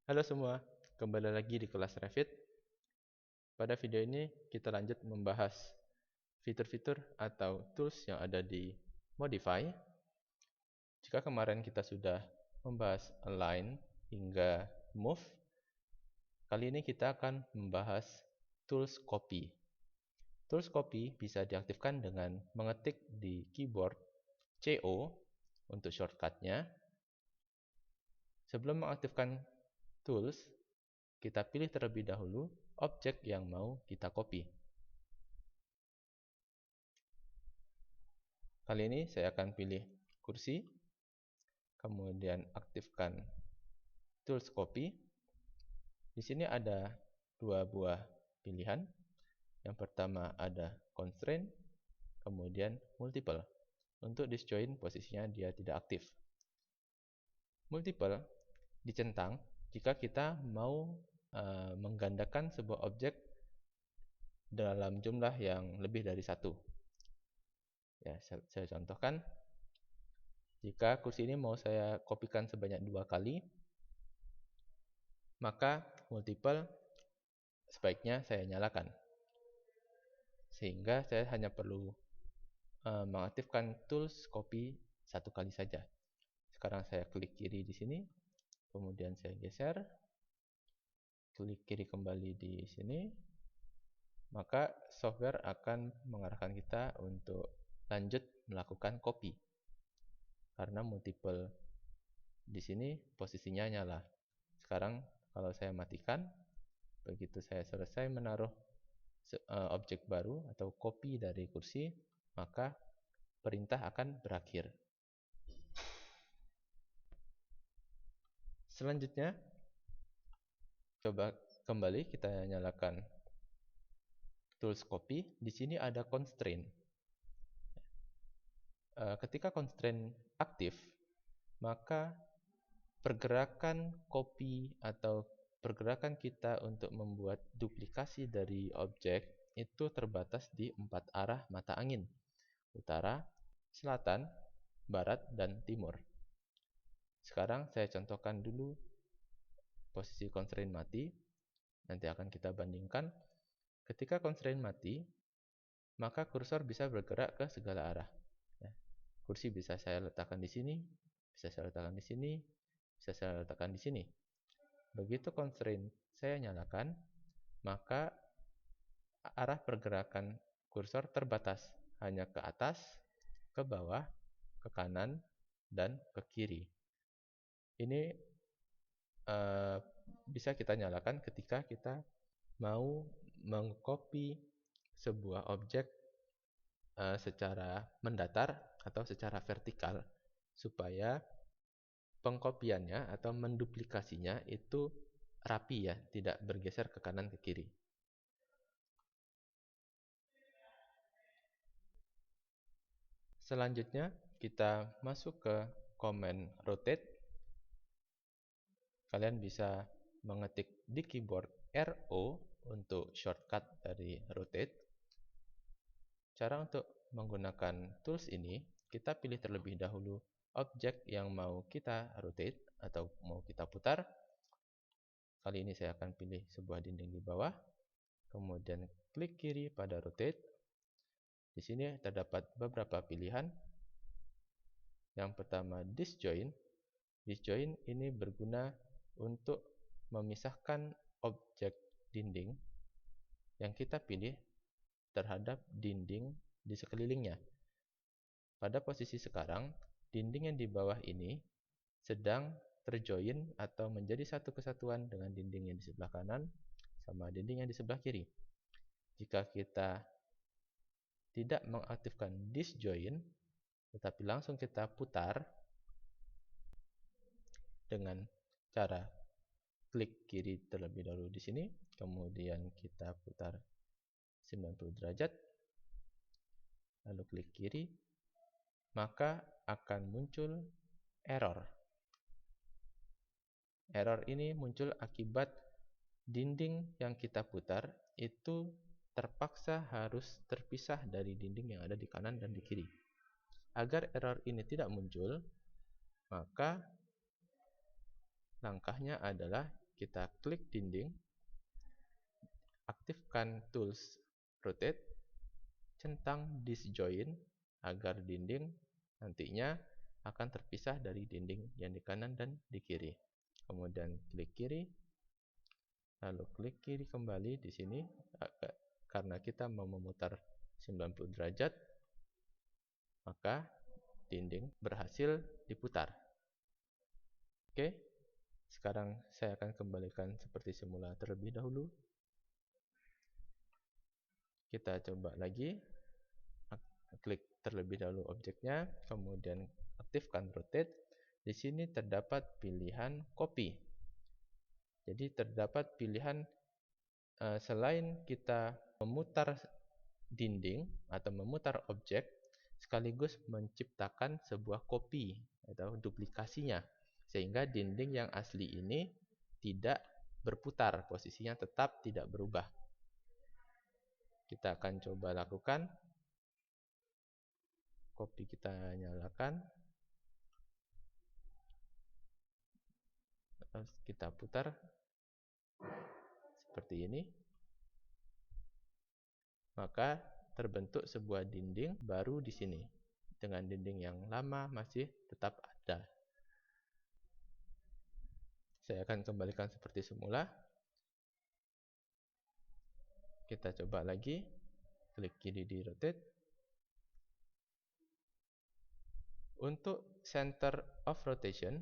Halo semua, kembali lagi di kelas Revit. Pada video ini kita lanjut membahas fitur-fitur atau tools yang ada di Modify. Jika kemarin kita sudah membahas Align hingga Move, kali ini kita akan membahas tools Copy. Tools Copy bisa diaktifkan dengan mengetik di keyboard CO untuk shortcutnya. Sebelum mengaktifkan tools, kita pilih terlebih dahulu objek yang mau kita copy. Kali ini saya akan pilih kursi, kemudian aktifkan tools copy. Di sini ada dua buah pilihan. Yang pertama ada constraint, kemudian multiple. Untuk disjoint posisinya dia tidak aktif. Multiple dicentang jika kita mau menggandakan sebuah objek dalam jumlah yang lebih dari satu. Ya, saya contohkan. Jika kursi ini mau saya kopikan sebanyak 2 kali, maka multiple sebaiknya saya nyalakan. Sehingga saya hanya perlu mengaktifkan tools copy 1 kali saja. Sekarang saya klik kiri di sini, kemudian saya geser, klik kiri kembali di sini, maka software akan mengarahkan kita untuk lanjut melakukan copy. Karena multiple di sini posisinya nyala. Sekarang kalau saya matikan, begitu saya selesai menaruh objek baru atau copy dari kursi, maka perintah akan berakhir. Selanjutnya, coba kembali kita nyalakan tools copy. Di sini ada constraint. Ketika constraint aktif, maka pergerakan copy atau pergerakan kita untuk membuat duplikasi dari objek itu terbatas di 4 arah mata angin: utara, selatan, barat, dan timur. Sekarang saya contohkan dulu posisi constraint mati. Nanti akan kita bandingkan. Ketika constraint mati, maka kursor bisa bergerak ke segala arah. Kursi bisa saya letakkan di sini, bisa saya letakkan di sini, bisa saya letakkan di sini. Begitu constraint saya nyalakan, maka arah pergerakan kursor terbatas, hanya ke atas, ke bawah, ke kanan, dan ke kiri. Ini bisa kita nyalakan ketika kita mau mengcopy sebuah objek secara mendatar atau secara vertikal, supaya pengkopiannya atau menduplikasinya itu rapi, ya, tidak bergeser ke kanan ke kiri. Selanjutnya kita masuk ke command rotate. Kalian bisa mengetik di keyboard RO untuk shortcut dari rotate. Cara untuk menggunakan tools ini, kita pilih terlebih dahulu objek yang mau kita rotate atau mau kita putar. Kali ini saya akan pilih sebuah dinding di bawah, kemudian klik kiri pada rotate. Di sini terdapat beberapa pilihan. Yang pertama disjoint. Disjoint ini berguna untuk memisahkan objek dinding yang kita pilih terhadap dinding di sekelilingnya. Pada posisi sekarang, dinding yang di bawah ini sedang terjoin atau menjadi satu kesatuan dengan dinding yang di sebelah kanan sama dinding yang di sebelah kiri. Jika kita tidak mengaktifkan disjoint, tetapi langsung kita putar dengan cara klik kiri terlebih dahulu di sini, kemudian kita putar 90 derajat, lalu klik kiri, maka akan muncul error. Error ini muncul akibat dinding yang kita putar itu terpaksa harus terpisah dari dinding yang ada di kanan dan di kiri. Agar error ini tidak muncul, maka langkahnya adalah kita klik dinding, aktifkan tools rotate, centang disjoint agar dinding nantinya akan terpisah dari dinding yang di kanan dan di kiri. Kemudian klik kiri, lalu klik kiri kembali di sini karena kita mau memutar 90 derajat, maka dinding berhasil diputar. Oke, sekarang saya akan kembalikan seperti semula terlebih dahulu. Kita coba lagi, klik terlebih dahulu objeknya, kemudian aktifkan rotate. Di sini terdapat pilihan copy. Jadi terdapat pilihan selain kita memutar dinding atau memutar objek, sekaligus menciptakan sebuah copy atau duplikasinya, sehingga dinding yang asli ini tidak berputar, posisinya tetap tidak berubah. Kita akan coba lakukan. Copy kita nyalakan, terus kita putar seperti ini, maka terbentuk sebuah dinding baru di sini. Dengan dinding yang lama masih tetap ada. Saya akan kembalikan seperti semula. Kita coba lagi, klik kiri di rotate. Untuk center of rotation,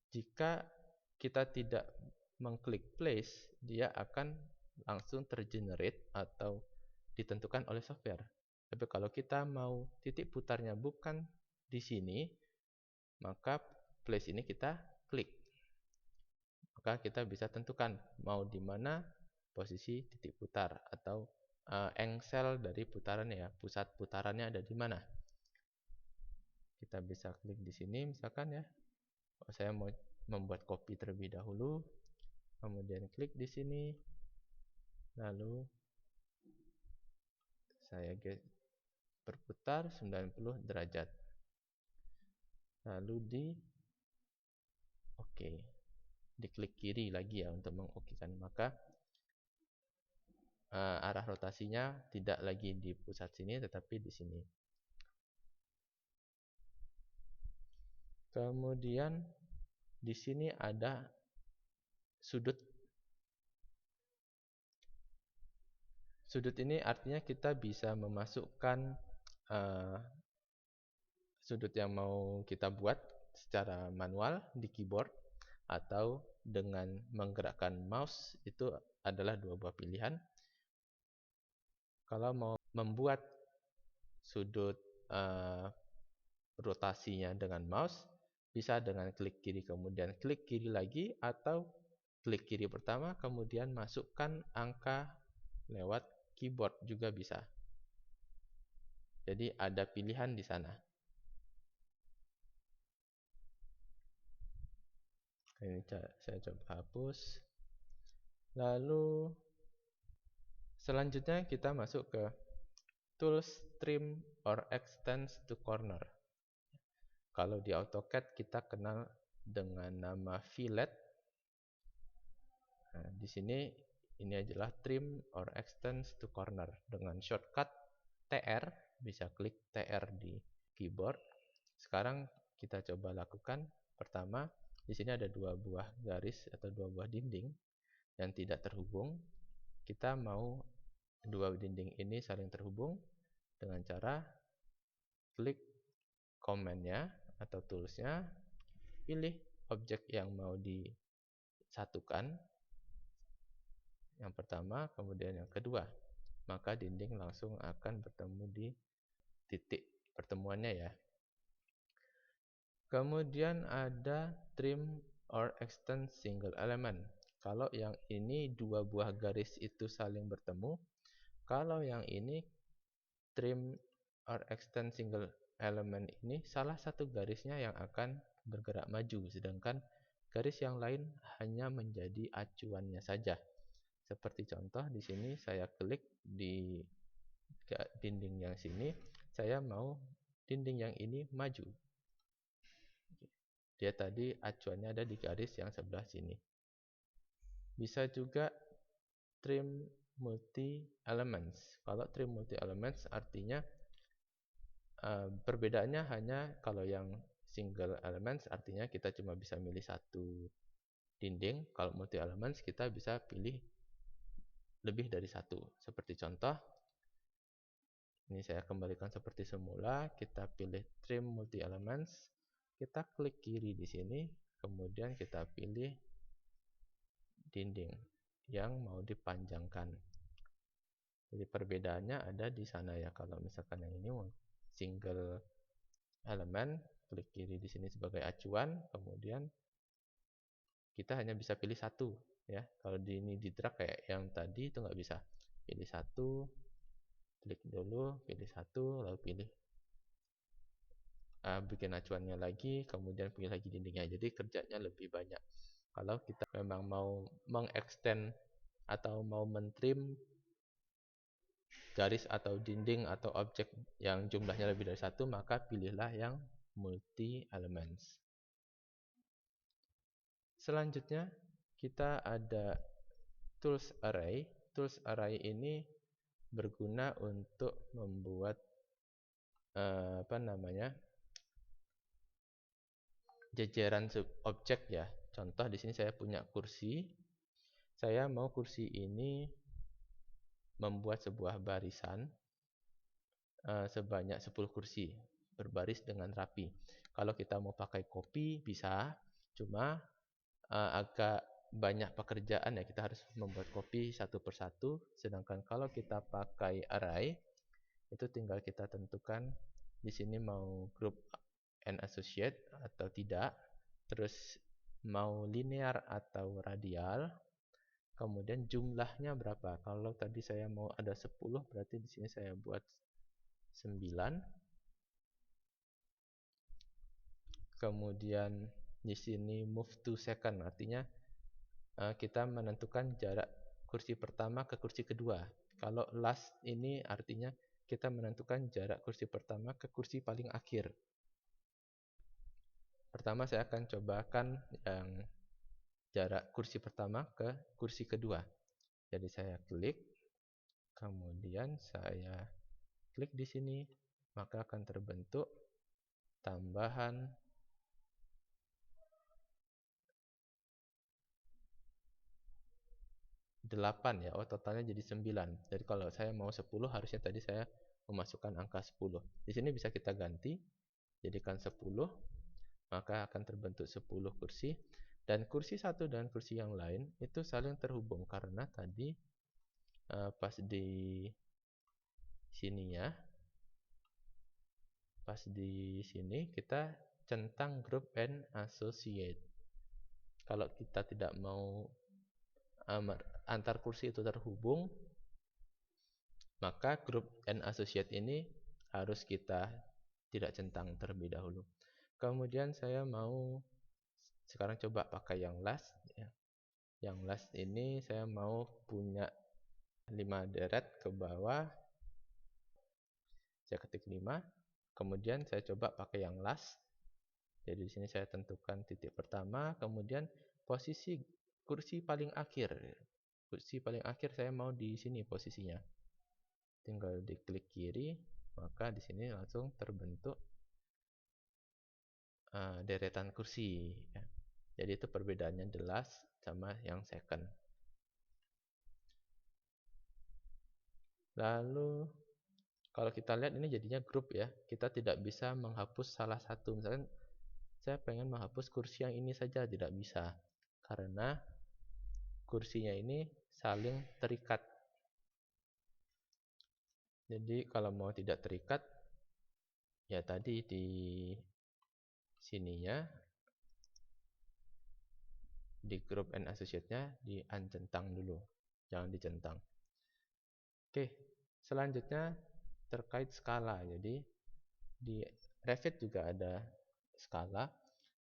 jika kita tidak mengklik place, dia akan langsung tergenerate atau ditentukan oleh software. Tapi kalau kita mau titik putarnya bukan di sini, maka place ini kita klik. Maka kita bisa tentukan mau di mana posisi titik putar atau engsel dari putarannya ya, pusat putarannya ada di mana. Kita bisa klik di sini misalkan ya. Saya mau membuat copy terlebih dahulu, kemudian klik di sini, lalu saya berputar 90 derajat, lalu di oke, diklik kiri lagi ya untuk mengokekan, maka arah rotasinya tidak lagi di pusat sini tetapi di sini. Kemudian di sini ada sudut. Sudut ini artinya kita bisa memasukkan sudut yang mau kita buat secara manual di keyboard atau dengan menggerakkan mouse. Itu adalah dua buah pilihan. Kalau mau membuat sudut rotasinya dengan mouse, bisa dengan klik kiri kemudian klik kiri lagi, atau klik kiri pertama kemudian masukkan angka lewat keyboard juga bisa. Jadi ada pilihan di sana. Ini saya coba hapus. Lalu selanjutnya kita masuk ke tools trim or extend to corner. Kalau di AutoCAD kita kenal dengan nama fillet. Nah, di sini ini adalah trim or extend to corner dengan shortcut TR, bisa klik TR di keyboard. Sekarang kita coba lakukan. Pertama, di sini ada dua buah garis atau dua buah dinding yang tidak terhubung. Kita mau dua dinding ini saling terhubung dengan cara klik command-nya atau tools-nya, pilih objek yang mau disatukan, yang pertama, kemudian yang kedua, maka dinding langsung akan bertemu di titik pertemuannya ya. Kemudian ada trim or extend single element. Kalau yang ini dua buah garis itu saling bertemu, kalau yang ini trim or extend single element ini salah satu garisnya yang akan bergerak maju, sedangkan garis yang lain hanya menjadi acuannya saja. Seperti contoh di sini saya klik di dinding yang sini, saya mau dinding yang ini maju. Dia tadi acuannya ada di garis yang sebelah sini. Bisa juga trim multi elements. Kalau trim multi elements artinya perbedaannya hanya kalau yang single elements artinya kita cuma bisa milih satu dinding. Kalau multi elements kita bisa pilih lebih dari satu. Seperti contoh, ini saya kembalikan seperti semula. Kita pilih trim multi elements. Kita klik kiri di sini, kemudian kita pilih dinding yang mau dipanjangkan. Jadi perbedaannya ada di sana ya. Kalau misalkan yang ini single element, klik kiri di sini sebagai acuan, kemudian kita hanya bisa pilih satu ya. Kalau ini di drag kayak yang tadi itu nggak bisa. Pilih satu, klik dulu, pilih satu, lalu pilih bikin acuannya lagi, kemudian pilih lagi dindingnya. Jadi kerjanya lebih banyak. Kalau kita memang mau mengextend atau mau mentrim garis atau dinding atau objek yang jumlahnya lebih dari satu, maka pilihlah yang multi elements. Selanjutnya kita ada tools array. Tools array ini berguna untuk membuat jajaran objek ya. Contoh di sini saya punya kursi. Saya mau kursi ini membuat sebuah barisan sebanyak 10 kursi berbaris dengan rapi. Kalau kita mau pakai copy bisa, cuma agak banyak pekerjaan ya, kita harus membuat copy satu persatu. Sedangkan kalau kita pakai array, itu tinggal kita tentukan di sini mau group and associate atau tidak, terus mau linear atau radial, kemudian jumlahnya berapa. Kalau tadi saya mau ada 10, berarti di sini saya buat 9. Kemudian di sini move to second, artinya kita menentukan jarak kursi pertama ke kursi kedua. Kalau last ini artinya kita menentukan jarak kursi pertama ke kursi paling akhir. Pertama saya akan cobakan yang jarak kursi pertama ke kursi kedua. Jadi saya klik, kemudian saya klik di sini, maka akan terbentuk tambahan 8 ya. Oh, totalnya jadi 9. Jadi kalau saya mau 10, harusnya tadi saya memasukkan angka 10. Di sini bisa kita ganti, jadikan 10, maka akan terbentuk 10 kursi. Dan kursi satu dan kursi yang lain itu saling terhubung karena tadi pas di sininya, pas di sini kita centang group and associate. Kalau kita tidak mau antar kursi itu terhubung, maka group and associate ini harus kita tidak centang terlebih dahulu. Kemudian saya mau sekarang coba pakai yang last ya. Yang last ini saya mau punya 5 deret ke bawah. Saya ketik 5. Kemudian saya coba pakai yang last. Jadi di sini saya tentukan titik pertama, kemudian posisi kursi paling akhir. Kursi paling akhir saya mau di sini posisinya. Tinggal diklik kiri, maka di sini langsung terbentuk deretan kursi ya. Jadi itu perbedaannya the last sama yang second. Lalu kalau kita lihat ini jadinya grup ya. Kita tidak bisa menghapus salah satu. Misalkan saya pengen menghapus kursi yang ini saja, tidak bisa. Karena kursinya ini saling terikat. Jadi kalau mau tidak terikat, ya tadi di sininya, di group and associate-nya di uncentang dulu, jangan dicentang. Oke, selanjutnya terkait skala. Jadi di Revit juga ada skala.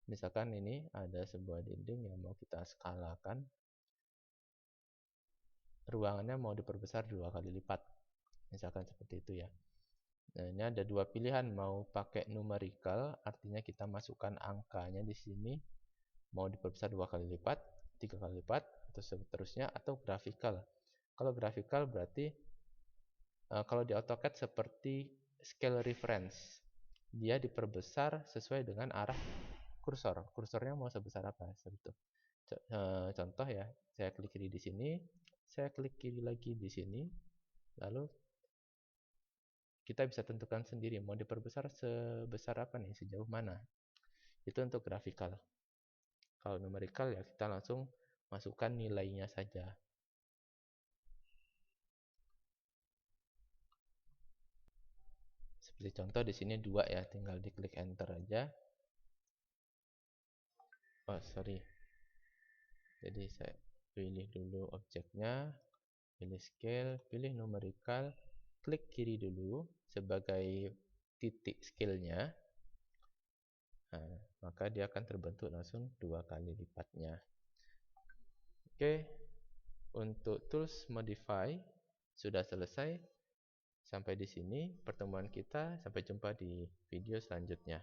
Misalkan ini ada sebuah dinding yang mau kita skalakan, ruangannya mau diperbesar 2 kali lipat, misalkan seperti itu ya. Nah, ini ada dua pilihan, mau pakai numerical, artinya kita masukkan angkanya di sini, mau diperbesar 2 kali lipat, 3 kali lipat, atau seterusnya, atau graphical. Kalau graphical berarti kalau di AutoCAD seperti scale reference. Dia diperbesar sesuai dengan arah kursor. Kursornya mau sebesar apa? Contoh ya, saya klik kiri di sini, saya klik kiri lagi di sini, lalu kita bisa tentukan sendiri mau diperbesar sebesar apa nih, sejauh mana. Itu untuk graphical. Kalau numerical ya kita langsung masukkan nilainya saja. Seperti contoh di sini 2 ya, tinggal diklik enter aja. Oh, sorry. Jadi saya pilih dulu objeknya, pilih scale, pilih numerical, klik kiri dulu sebagai titik scale-nya. Nah, maka dia akan terbentuk langsung 2 kali lipatnya. Oke, untuk tools modify sudah selesai. Sampai di sini pertemuan kita. Sampai jumpa di video selanjutnya.